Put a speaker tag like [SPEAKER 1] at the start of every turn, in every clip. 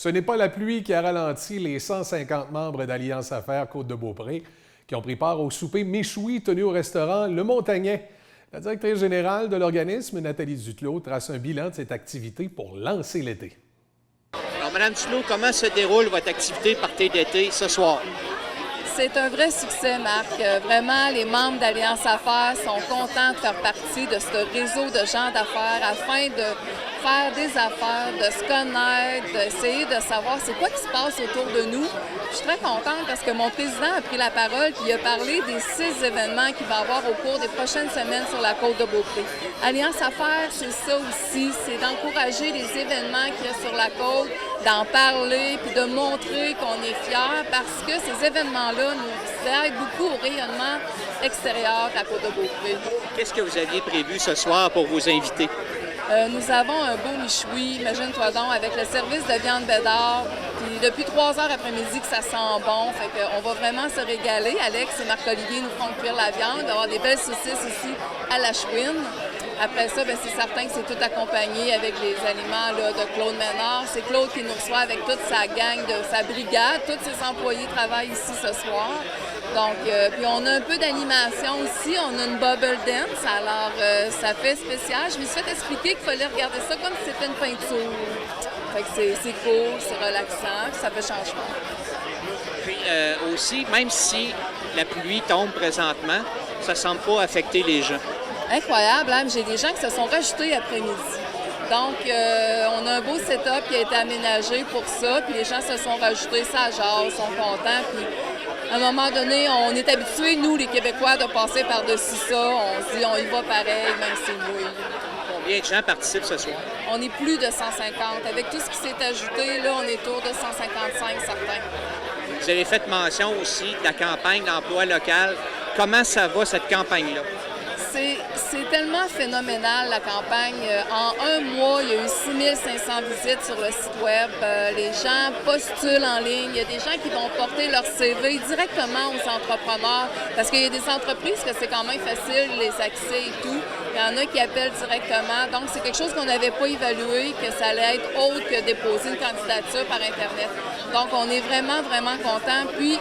[SPEAKER 1] Ce n'est pas la pluie qui a ralenti les 150 membres d'Alliance Affaires Côte-de-Beaupré qui ont pris part au souper méchoui tenu au restaurant Le Montagnais. La directrice générale de l'organisme, Nathalie Duclos, trace un bilan de cette activité pour lancer l'été.
[SPEAKER 2] Alors, Mme Duclos, comment se déroule votre activité party d'été ce soir?
[SPEAKER 3] C'est un vrai succès, Marc. Vraiment, les membres d'Alliance Affaires sont contents de faire partie de ce réseau de gens d'affaires afin de faire des affaires, de se connaître, d'essayer de savoir c'est quoi qui se passe autour de nous. Je suis très contente parce que mon président a pris la parole et il a parlé des 6 événements qu'il va y avoir au cours des prochaines semaines sur la Côte-de-Beaupré. Alliance Affaires, c'est ça aussi, c'est d'encourager les événements qu'il y a sur la côte, d'en parler puis de montrer qu'on est fiers parce que ces événements-là nous aident beaucoup au rayonnement extérieur de la Côte-de-Beaupré.
[SPEAKER 2] Qu'est-ce que vous aviez prévu ce soir pour vos invités?
[SPEAKER 3] Nous avons un beau michoui, imagine-toi donc, avec le service de viande Bédard. Puis depuis 3 heures après-midi que ça sent bon, fait qu'on va vraiment se régaler. Alex et Marc-Olivier nous font cuire la viande, il va y avoir des belles saucisses ici à la chouine. Après ça, c'est certain que c'est tout accompagné avec les aliments là, de Claude Ménard. C'est Claude qui nous reçoit avec toute sa gang, sa brigade. Tous ses employés travaillent ici ce soir. Donc, puis on a un peu d'animation aussi. On a une bubble dance, alors ça fait spécial. Je me suis fait expliquer qu'il fallait regarder ça comme si c'était une peinture. Fait que c'est cool, c'est relaxant, puis ça fait changement.
[SPEAKER 2] Puis aussi, même si la pluie tombe présentement, ça ne semble pas affecter les gens.
[SPEAKER 3] Incroyable, hein? J'ai des gens qui se sont rajoutés après-midi. Donc, on a un beau setup qui a été aménagé pour ça, puis les gens se sont rajoutés, ça jase, sont contents, puis à un moment donné, on est habitués, nous, les Québécois, de passer par-dessus ça. On se dit, on y va pareil, même si c'est mouillé.
[SPEAKER 2] Combien de gens participent ce soir?
[SPEAKER 3] On est plus de 150. Avec tout ce qui s'est ajouté, là, on est autour de 155, certains.
[SPEAKER 2] Vous avez fait mention aussi de la campagne d'emploi local. Comment ça va, cette campagne-là?
[SPEAKER 3] C'est tellement phénoménal, la campagne. En un mois, il y a eu 6500 visites sur le site Web. Les gens postulent en ligne. Il y a des gens qui vont porter leur CV directement aux entrepreneurs parce qu'il y a des entreprises que c'est quand même facile, les accès et tout. Il y en a qui appellent directement. Donc, c'est quelque chose qu'on n'avait pas évalué, que ça allait être autre que déposer une candidature par Internet. Donc, on est vraiment, vraiment contents. Puis,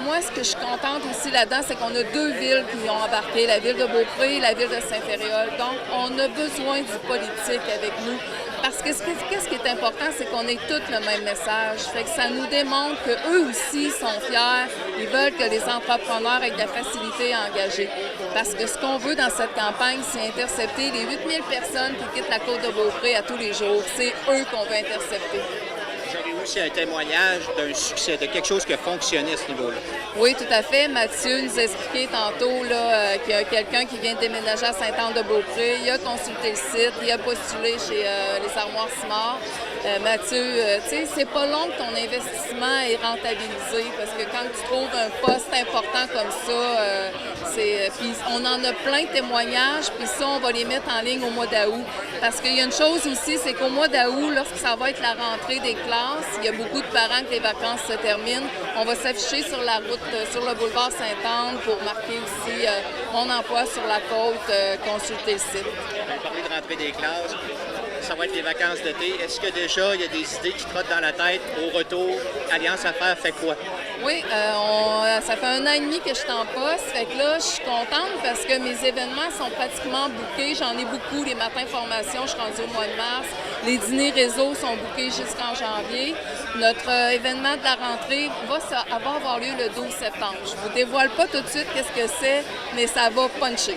[SPEAKER 3] moi, ce que je suis contente aussi là-dedans, c'est qu'on a 2 villes qui ont embarqué, la ville de Beaupré et la ville de Saint-Féréol. Donc, on a besoin du politique avec nous. Parce que ce qui est important, c'est qu'on ait tous le même message. Fait que ça nous démontre qu'eux aussi sont fiers. Ils veulent que les entrepreneurs aient de la facilité à engager. Parce que ce qu'on veut dans cette campagne, c'est intercepter les 8000 personnes qui quittent la côte de Beaupré à tous les jours. C'est eux qu'on veut intercepter.
[SPEAKER 2] J'aurais aussi un témoignage d'un succès, de quelque chose qui a fonctionné à ce niveau-là.
[SPEAKER 3] Oui, tout à fait. Mathieu nous a expliqué tantôt qu'il y a quelqu'un qui vient de déménager à Sainte-Anne-de-Beaupré. Il a consulté le site, il a postulé chez les Armoires Simard. Mathieu, tu sais, c'est pas long que ton investissement est rentabilisé parce que quand tu trouves un poste important comme ça, puis on en a plein de témoignages, puis ça, on va les mettre en ligne au mois d'août. Parce qu'il y a une chose aussi, c'est qu'au mois d'août, lorsque ça va être la rentrée des classes, il y a beaucoup de parents que les vacances se terminent. On va s'afficher sur la route, sur le boulevard Sainte-Anne pour marquer aussi mon emploi sur la côte, consulter le site.
[SPEAKER 2] On va parler de rentrée des classes. Ça va être les vacances d'été. Est-ce que déjà, il y a des idées qui trottent dans la tête au retour? Alliance Affaires fait quoi?
[SPEAKER 3] Oui, ça fait 1 an et demi que je suis en poste. Fait que là, je suis contente parce que mes événements sont pratiquement bookés. J'en ai beaucoup. Les matins formation, je suis rendue au mois de mars. Les dîners réseau sont bookés jusqu'en janvier. Notre événement de la rentrée va avoir lieu le 12 septembre. Je vous dévoile pas tout de suite qu'est-ce que c'est, mais ça va puncher.